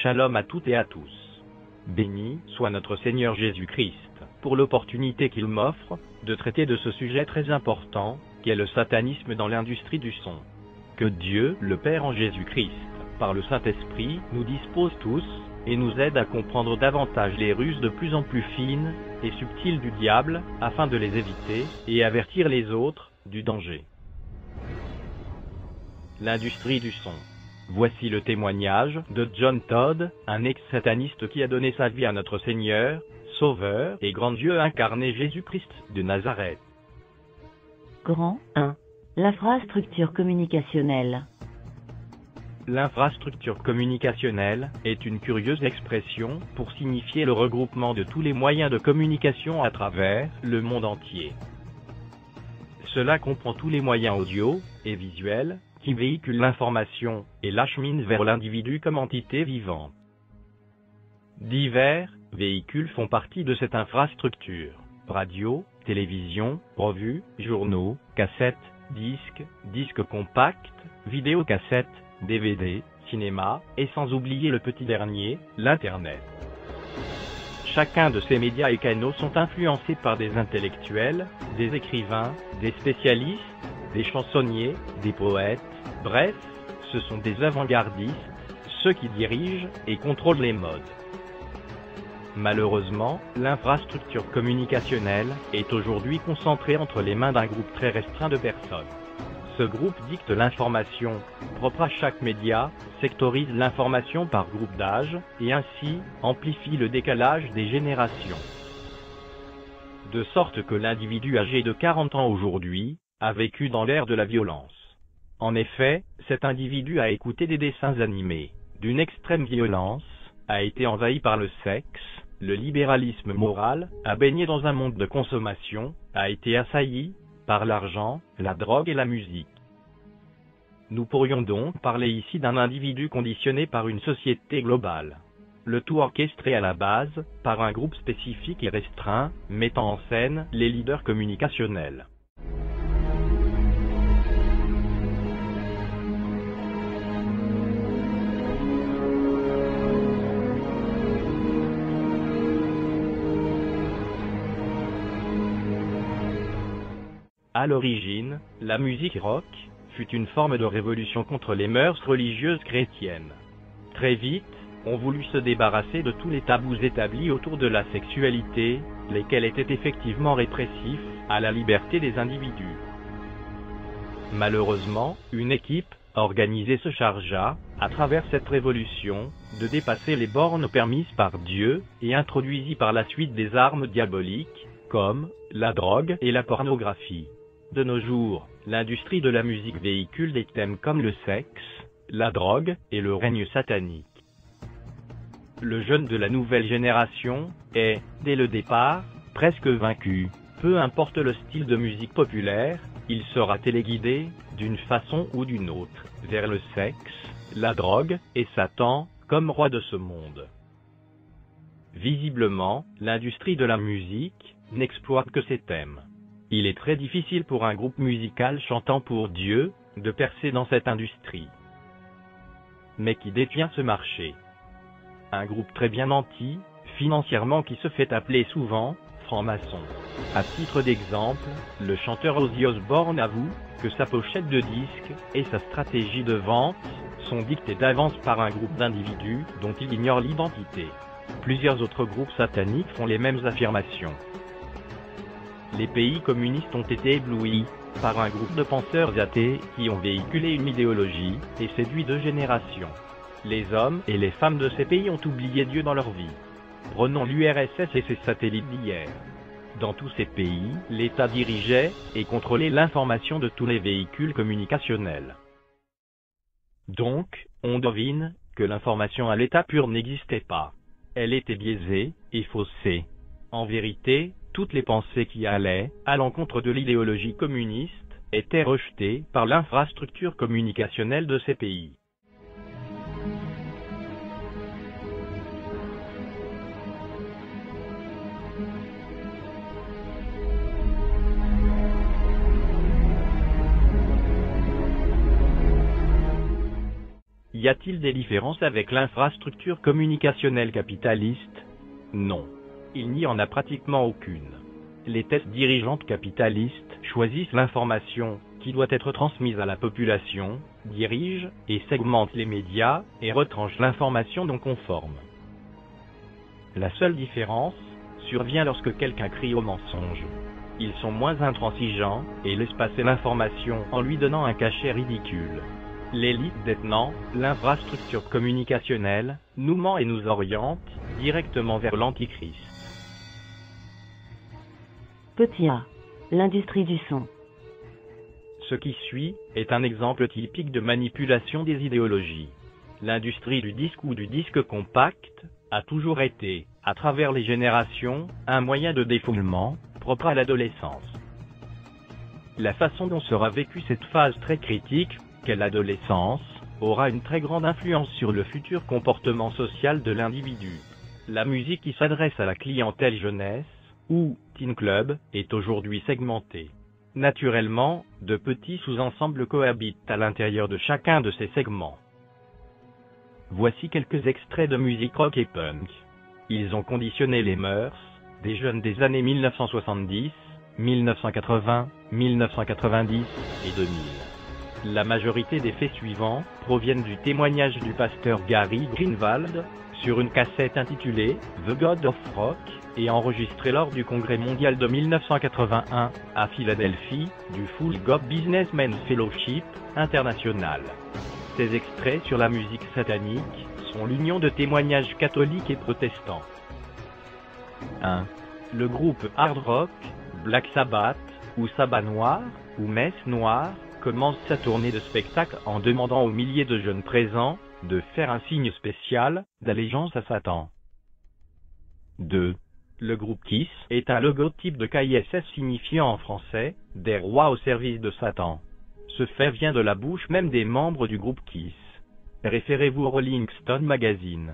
Shalom à toutes et à tous. Béni soit notre Seigneur Jésus-Christ, pour l'opportunité qu'il m'offre de traiter de ce sujet très important, qu'est le satanisme dans l'industrie du son. Que Dieu, le Père en Jésus-Christ, par le Saint-Esprit, nous dispose tous, et nous aide à comprendre davantage les ruses de plus en plus fines et subtiles du diable, afin de les éviter, et avertir les autres du danger. L'industrie du son. Voici le témoignage de John Todd, un ex-sataniste qui a donné sa vie à notre Seigneur, Sauveur et grand Dieu incarné Jésus-Christ de Nazareth. Grand 1. L'infrastructure communicationnelle. L'infrastructure communicationnelle est une curieuse expression pour signifier le regroupement de tous les moyens de communication à travers le monde entier. Cela comprend tous les moyens audio et visuels qui véhiculent l'information et l'acheminent vers l'individu comme entité vivante. Divers véhicules font partie de cette infrastructure: radio, télévision, revues, journaux, cassettes, disques compacts, vidéocassettes, DVD, cinéma, et sans oublier le petit dernier, l'Internet. Chacun de ces médias et canaux sont influencés par des intellectuels, des écrivains, des spécialistes, des chansonniers, des poètes, bref, ce sont des avant-gardistes, ceux qui dirigent et contrôlent les modes. Malheureusement, l'infrastructure communicationnelle est aujourd'hui concentrée entre les mains d'un groupe très restreint de personnes. Ce groupe dicte l'information propre à chaque média, sectorise l'information par groupe d'âge, et ainsi amplifie le décalage des générations. De sorte que l'individu âgé de 40 ans aujourd'hui a vécu dans l'ère de la violence. En effet, cet individu a écouté des dessins animés d'une extrême violence, a été envahi par le sexe, le libéralisme moral, a baigné dans un monde de consommation, a été assailli par l'argent, la drogue et la musique. Nous pourrions donc parler ici d'un individu conditionné par une société globale. le tout orchestré à la base par un groupe spécifique et restreint, mettant en scène les leaders communicationnels. À l'origine, la musique rock fut une forme de révolution contre les mœurs religieuses chrétiennes. Très vite, on voulut se débarrasser de tous les tabous établis autour de la sexualité, lesquels étaient effectivement répressifs à la liberté des individus. Malheureusement, une équipe organisée se chargea, à travers cette révolution, de dépasser les bornes permises par Dieu et introduisit par la suite des armes diaboliques, comme la drogue et la pornographie. De nos jours, l'industrie de la musique véhicule des thèmes comme le sexe, la drogue et le règne satanique. Le jeune de la nouvelle génération est, dès le départ, presque vaincu. Peu importe le style de musique populaire, il sera téléguidé, d'une façon ou d'une autre, vers le sexe, la drogue et Satan, comme roi de ce monde. Visiblement, l'industrie de la musique n'exploite que ces thèmes. Il est très difficile pour un groupe musical chantant pour Dieu de percer dans cette industrie. Mais qui détient ce marché? Un groupe très bien nanti, financièrement, qui se fait appeler souvent franc-maçon. À titre d'exemple, le chanteur Ozzy Osbourne avoue que sa pochette de disque et sa stratégie de vente sont dictées d'avance par un groupe d'individus dont il ignore l'identité. Plusieurs autres groupes sataniques font les mêmes affirmations. Les pays communistes ont été éblouis par un groupe de penseurs athées qui ont véhiculé une idéologie et séduit 2 générations. Les hommes et les femmes de ces pays ont oublié Dieu dans leur vie. Prenons l'URSS et ses satellites d'hier. Dans tous ces pays, l'État dirigeait et contrôlait l'information de tous les véhicules communicationnels. Donc, on devine que l'information à l'état pur n'existait pas. Elle était biaisée et faussée. En vérité, toutes les pensées qui allaient à l'encontre de l'idéologie communiste étaient rejetées par l'infrastructure communicationnelle de ces pays. Y a-t-il des différences avec l'infrastructure communicationnelle capitaliste? Non. Il n'y en a pratiquement aucune. Les têtes dirigeantes capitalistes choisissent l'information qui doit être transmise à la population, dirigent et segmentent les médias et retranchent l'information non conforme. La seule différence survient lorsque quelqu'un crie au mensonge. Ils sont moins intransigeants et laissent passer l'information en lui donnant un cachet ridicule. L'élite détenant l'infrastructure communicationnelle nous ment et nous oriente directement vers l'Antichrist. Petit a. L'industrie du son. Ce qui suit est un exemple typique de manipulation des idéologies. L'industrie du disque ou du disque compact a toujours été, à travers les générations, un moyen de défoulement propre à l'adolescence. La façon dont sera vécue cette phase très critique qu'est l'adolescence aura une très grande influence sur le futur comportement social de l'individu. La musique qui s'adresse à la clientèle jeunesse ou teen club est aujourd'hui segmentée. Naturellement, de petits sous-ensembles cohabitent à l'intérieur de chacun de ces segments. Voici quelques extraits de musique rock et punk. Ils ont conditionné les mœurs des jeunes des années 1970, 1980, 1990 et 2000. La majorité des faits suivants proviennent du témoignage du pasteur Gary Greenwald sur une cassette intitulée The God of Rock et enregistrée lors du congrès mondial de 1981 à Philadelphie du Full Gospel Businessmen Fellowship International. Ces extraits sur la musique satanique sont l'union de témoignages catholiques et protestants. 1. Le groupe hard rock, Black Sabbath, ou Sabbat Noir, ou Messe Noire, commence sa tournée de spectacle en demandant aux milliers de jeunes présents de faire un signe spécial d'allégeance à Satan. 2. Le groupe Kiss est un logotype de KISS signifiant en français « des rois au service de Satan ». Ce fait vient de la bouche même des membres du groupe Kiss. Référez-vous au Rolling Stone Magazine.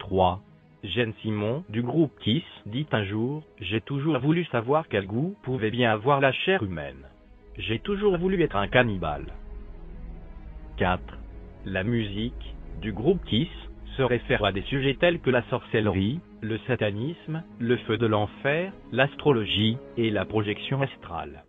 3. Gene Simon, du groupe Kiss, dit un jour « J'ai toujours voulu savoir quel goût pouvait bien avoir la chair humaine. J'ai toujours voulu être un cannibale. » 4. La musique du groupe Kiss se réfère à des sujets tels que la sorcellerie, le satanisme, le feu de l'enfer, l'astrologie et la projection astrale.